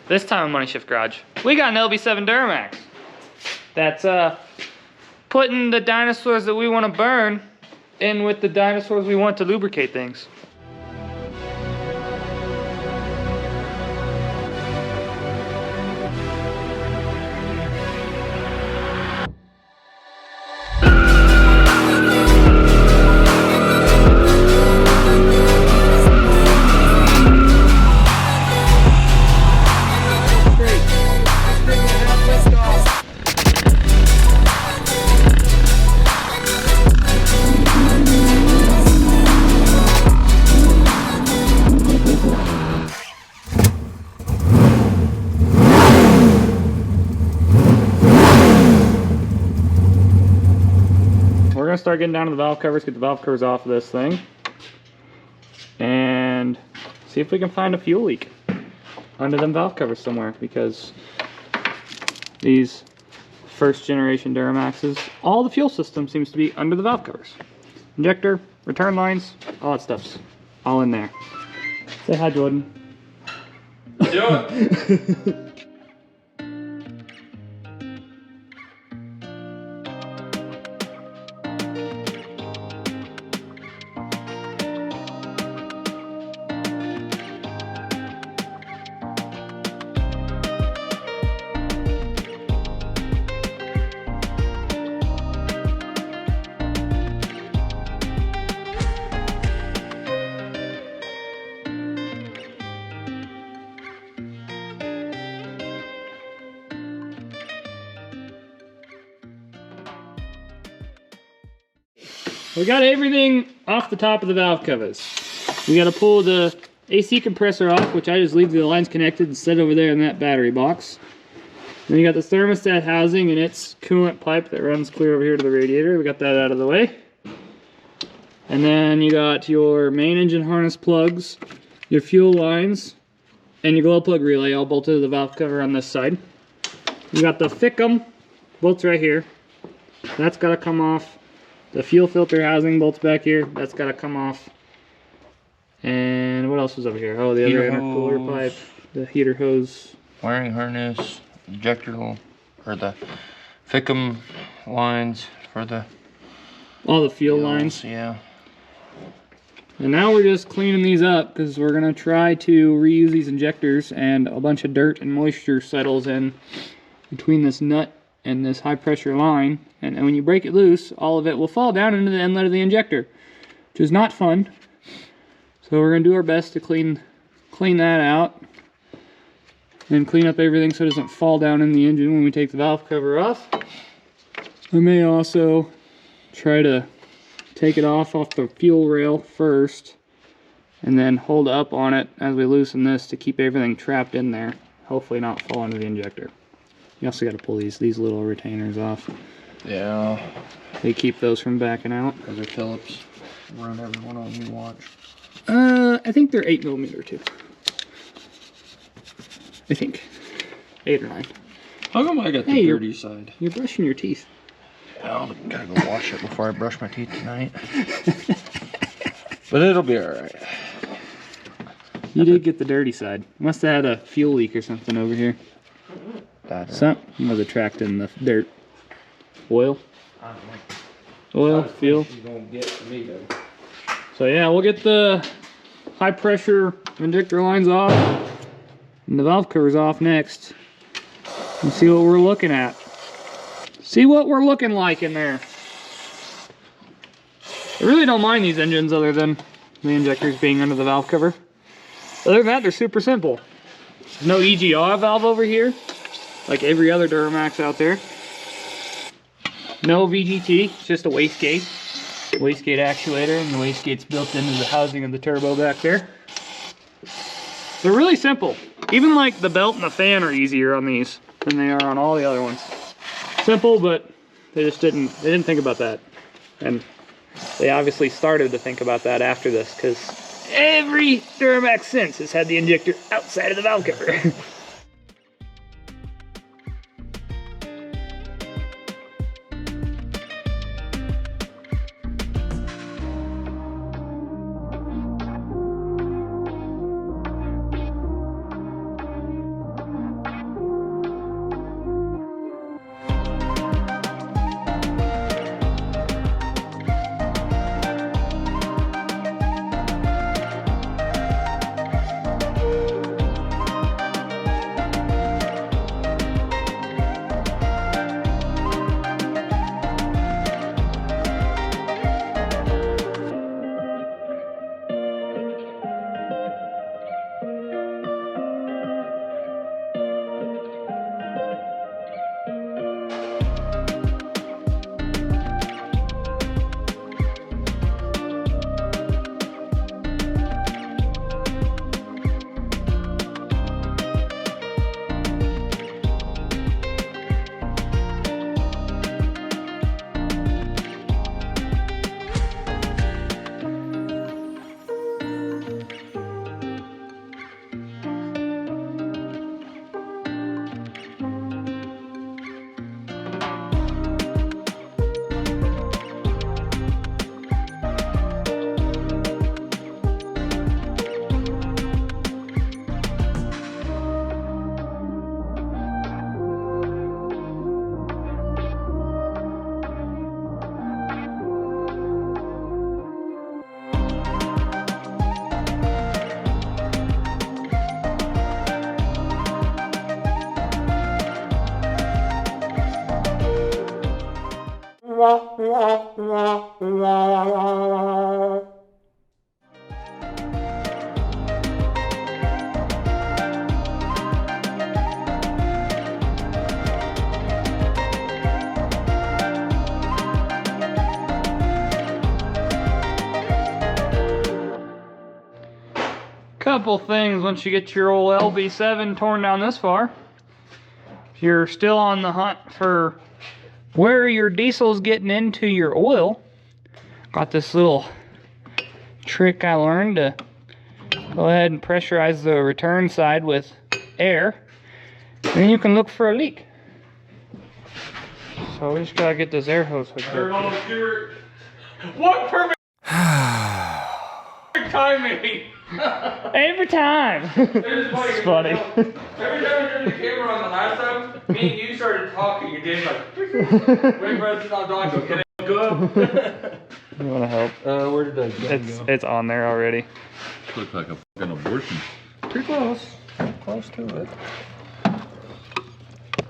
This time on Money Shift Garage, we got an LB7 Duramax. That's putting the dinosaurs that we want to burn in with the dinosaurs we want to lubricate things. We're gonna start getting down to the valve covers, get the valve covers off of this thing, and see if we can find a fuel leak under them valve covers somewhere, because these first generation Duramaxes, all the fuel system seems to be under the valve covers. Injector, return lines, all that stuff's all in there. Say hi, Jordan. Do it. We got everything off the top of the valve covers. We got to pull the AC compressor off, which I just leave the lines connected and set over there in that battery box. Then you got the thermostat housing and its coolant pipe that runs clear over here to the radiator. We got that out of the way. And then you got your main engine harness plugs, your fuel lines, and your glow plug relay all bolted to the valve cover on this side. You got the Fickum bolts right here. That's got to come off. The fuel filter housing bolts back here. That's got to come off. And what else was over here? Oh, the other intercooler pipe, the heater hose. Wiring harness, injector, or the Fickum lines for the... All the fuel lines. Yeah. And now we're just cleaning these up because we're going to try to reuse these injectors, and a bunch of dirt and moisture settles in between this nut and this high pressure line, and when you break it loose, all of it will fall down into the inlet of the injector, which is not fun. So we're going to do our best to clean that out and clean up everything so it doesn't fall down in the engine when we take the valve cover off. I may also try to take it off the fuel rail first and then hold up on it as we loosen this to keep everything trapped in there, hopefully not fall into the injector. You also got to pull these little retainers off. Yeah. They keep those from backing out. Those are Phillips. Run every one on your watch. I think they're 8mm too. I think 8 or 9. How come I got the dirty side? You're brushing your teeth. Yeah, I gotta go wash it before I brush my teeth tonight. But it'll be all right. You did get the dirty side. Must have had a fuel leak or something over here. Something was attracting the dirt. Oil? I don't know. Oil, fuel. Gonna get to me, though. So yeah, we'll get the high pressure injector lines off and the valve covers off next and see what we're looking at. See what we're looking like in there. I really don't mind these engines other than the injectors being under the valve cover. Other than that, they're super simple. There's no EGR valve over here, like every other Duramax out there. No VGT, it's just a wastegate. Wastegate actuator, and the wastegate's built into the housing of the turbo back there. They're really simple. Even like the belt and the fan are easier on these than they are on all the other ones. Simple, but they didn't think about that. And they obviously started to think about that after this, because every Duramax since has had the injector outside of the valve cover. Couple things once you get your old LB7 torn down this far. If you're still on the hunt for where your diesel's getting into your oil, got this little trick I learned to go ahead and pressurize the return side with air, and then you can look for a leak. So we just gotta get this air hose hooked up. What perfect timing! Every time. It's funny. Every time we turned the camera on the last time, me and you started talking and James like, wait for us to stop talking. Can I go up? You wanna help? Where did that gun go? It's on there already. Looks like a fucking abortion. Too close. Close to it.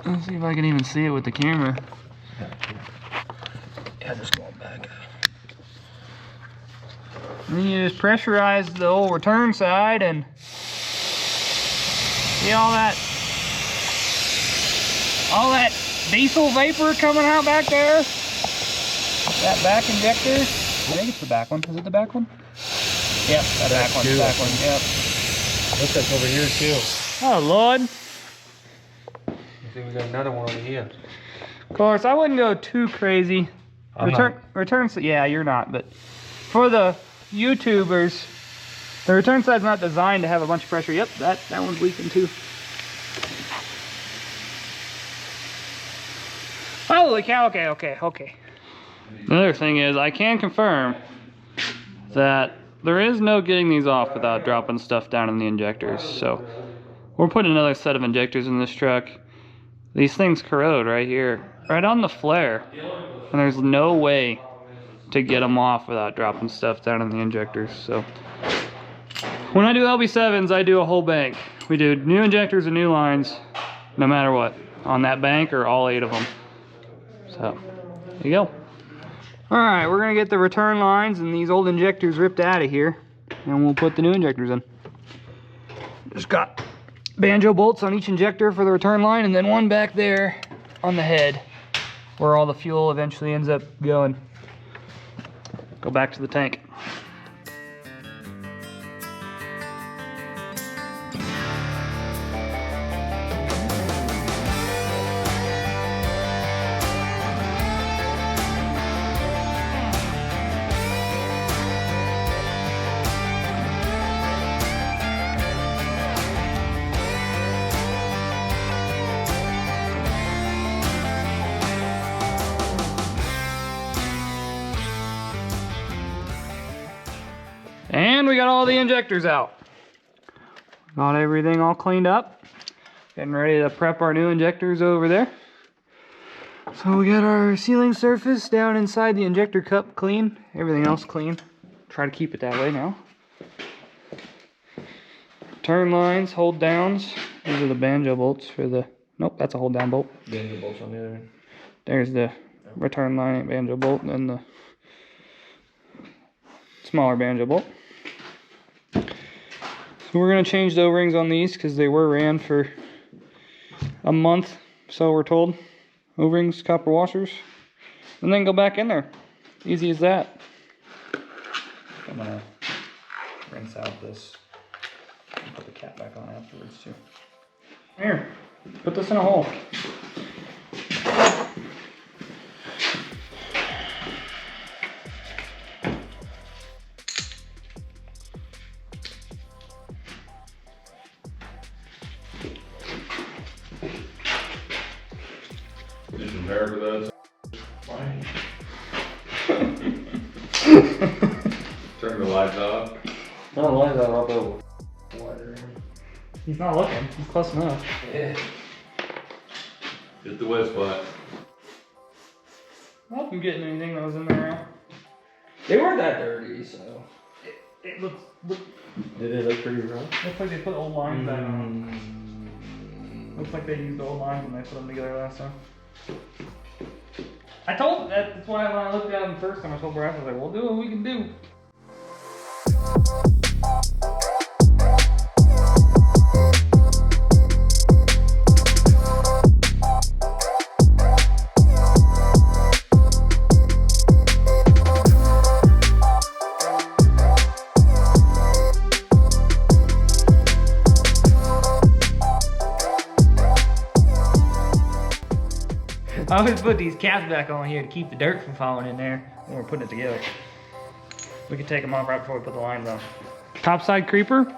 Let's see if I can even see it with the camera. Yeah, just going back. Then you just pressurize the old return side and see all that diesel vapor coming out back there. That back injector. I think it's the back one. Is it the back one? Yep, that back one. Back one. Yep. Looks like over here too. Oh Lord. I think we got another one over here. Of course, I wouldn't go too crazy. Return. Yeah, you're not. But for the YouTubers, the return side's not designed to have a bunch of pressure. Yep, that one's leaking too. Holy cow! Okay. Another thing is, I can confirm that there is no getting these off without dropping stuff down in the injectors. So we're putting another set of injectors in this truck. These things corrode right here, right on the flare, and there's no way to get them off without dropping stuff down in the injectors. So when I do LB7s, I do a whole bank. We do new injectors and new lines, no matter what, on that bank or all 8 of them. So there you go. All right, we're gonna get the return lines and these old injectors ripped out of here, and we'll put the new injectors in. Just got banjo bolts on each injector for the return line, and then one back there on the head where all the fuel eventually ends up going. Go back to the tank. And we got all the injectors out. Got everything all cleaned up. Getting ready to prep our new injectors over there. So we got our sealing surface down inside the injector cup clean. Everything else clean. Try to keep it that way now. Turn lines, hold downs. These are the banjo bolts for the... Nope, that's a hold down bolt. Banjo bolts on the other end. There's the return line banjo bolt and then the smaller banjo bolt. So we're going to change the O-rings on these because they were ran for a month, so we're told. O-rings, copper washers, and then go back in there. Easy as that. I'm going to rinse out this and put the cap back on afterwards too. Here, put this in a hole. Just compare to that. Turn the lights off. No, why is that up over? Water. He's not looking. He's close enough. Yeah. Hit the wet spot. I wasn't getting anything that was in there out. They weren't that dirty, so. It looks Did it look pretty rough? like they put old lines back on. Looks like they used old lines when they put them together last time. I told that's why when I looked at him the first time I told Bryce, I was like, we'll do what we can do. I always put these caps back on here to keep the dirt from falling in there when we're putting it together. We can take them off right before we put the lines on. Topside creeper,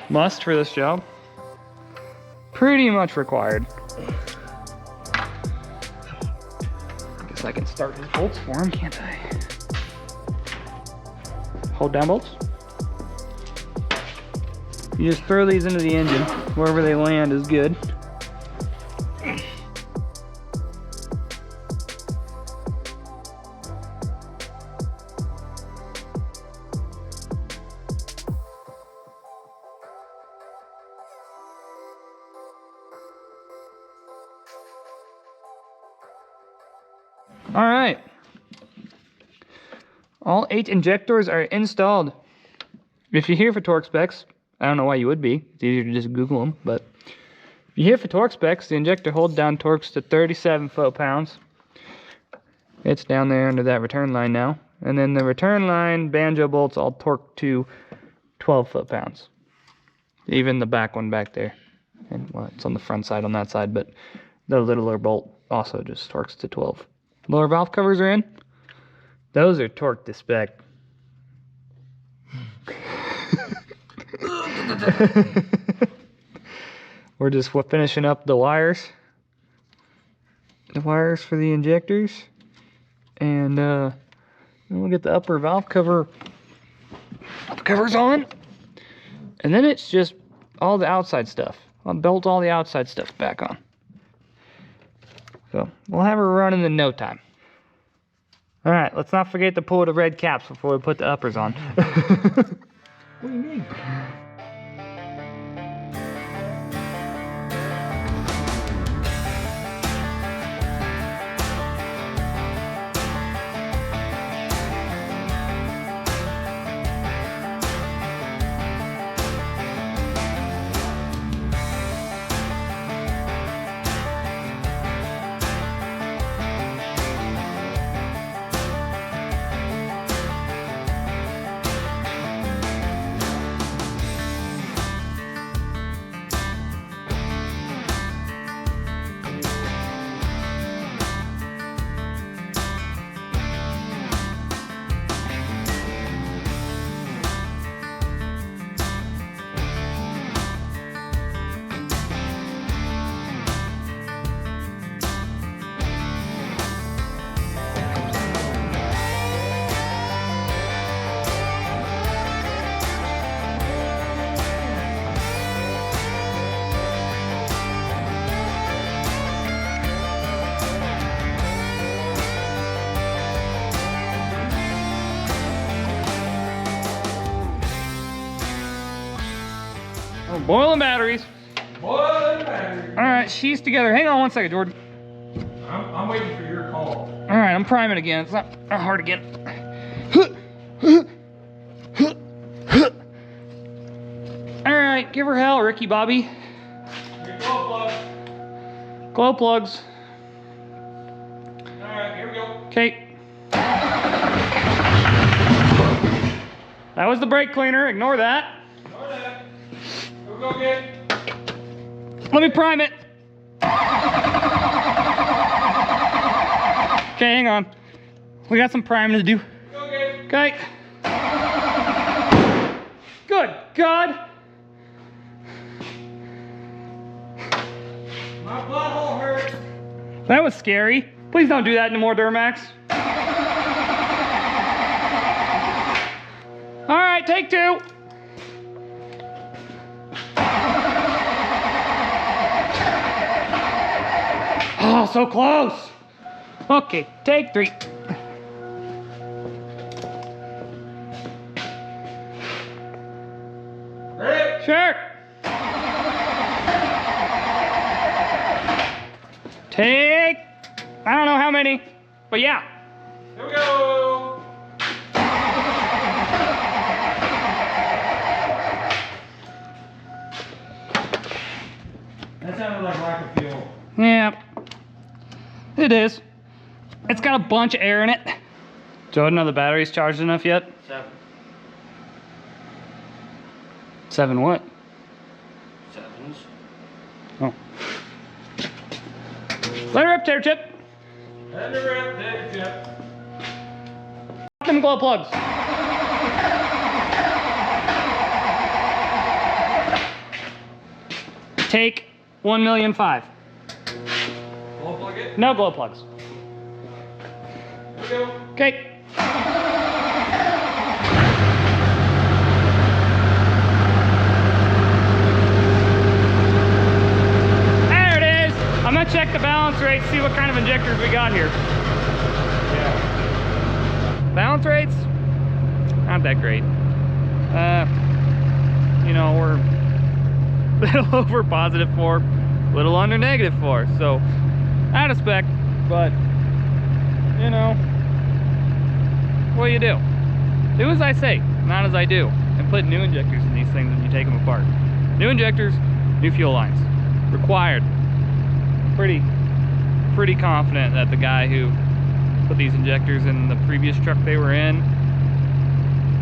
must for this job. Pretty much required. I guess I can start his bolts for him, can't I? Hold down bolts. You just throw these into the engine. Wherever they land is good. All right, all 8 injectors are installed. If you're here for torque specs, I don't know why you would be. It's easier to just Google them, but if you're here for torque specs, the injector hold down torques to 37 foot-pounds. It's down there under that return line now. And then the return line banjo bolts all torque to 12 foot-pounds. Even the back one back there. And well, it's on the front side on that side, but the littler bolt also just torques to 12. Lower valve covers are in. Those are torqued to spec. We're just finishing up the wires. The wires for the injectors. And then we'll get the upper valve covers on. And then it's just all the outside stuff. I'll bolt all the outside stuff back on. So we'll have her running in no time. All right, let's not forget to pull the red caps before we put the uppers on. What do you mean? Boiling batteries. Boiling batteries. All right, she's together. Hang on one second, Jordan. I'm waiting for your call. All right, I'm priming again. It's not hard to get. All right, give her hell, Ricky Bobby. Your glow plugs. Glow plugs. All right, here we go. Okay. That was the brake cleaner. Ignore that. Ignore that. Here we go again. Let me prime it. Okay, hang on. We got some priming to do. Here we go again. Okay. Good God. My butthole hurts. That was scary. Please don't do that anymore, Duramax. All right, take 2. Oh, so close. Okay, take 3. Ready? Sure. Take, I don't know how many. But yeah. Here we go. That sounded like lack of fuel. Yeah. It is. It's got a bunch of air in it. Jordan, are the batteries charged enough yet? 7. 7 what? 7s. Oh. Let her rip, tear chip. And the rip, there, Jeff. Them glow plugs. Take 1,000,005. Glow plug it. No glow plugs. Here we go. Okay. There it is. I'm gonna check the balance rate, see what kind of injectors we got here. Yeah. Balance rates, not that great. You know, we're a little over +4, a little under -4, so out of spec, but you know, what do you do? Do as I say, not as I do, and put new injectors in these things when you take them apart. New injectors, new fuel lines, required. Pretty confident that the guy who put these injectors in the previous truck they were in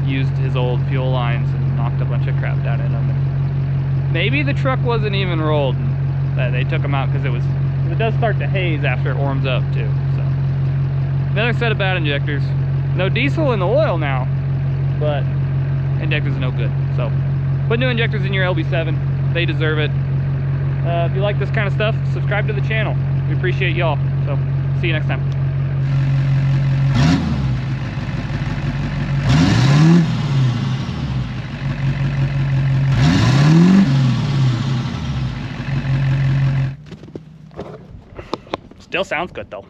used his old fuel lines and knocked a bunch of crap down in them. And maybe the truck wasn't even rolled, and that they took them out because it does start to haze after it warms up too. So another set of bad injectors. No diesel in the oil now, but injectors are no good. So put new injectors in your LB7. They deserve it. If you like this kind of stuff, subscribe to the channel. We appreciate y'all. So see you next time. Still sounds good though.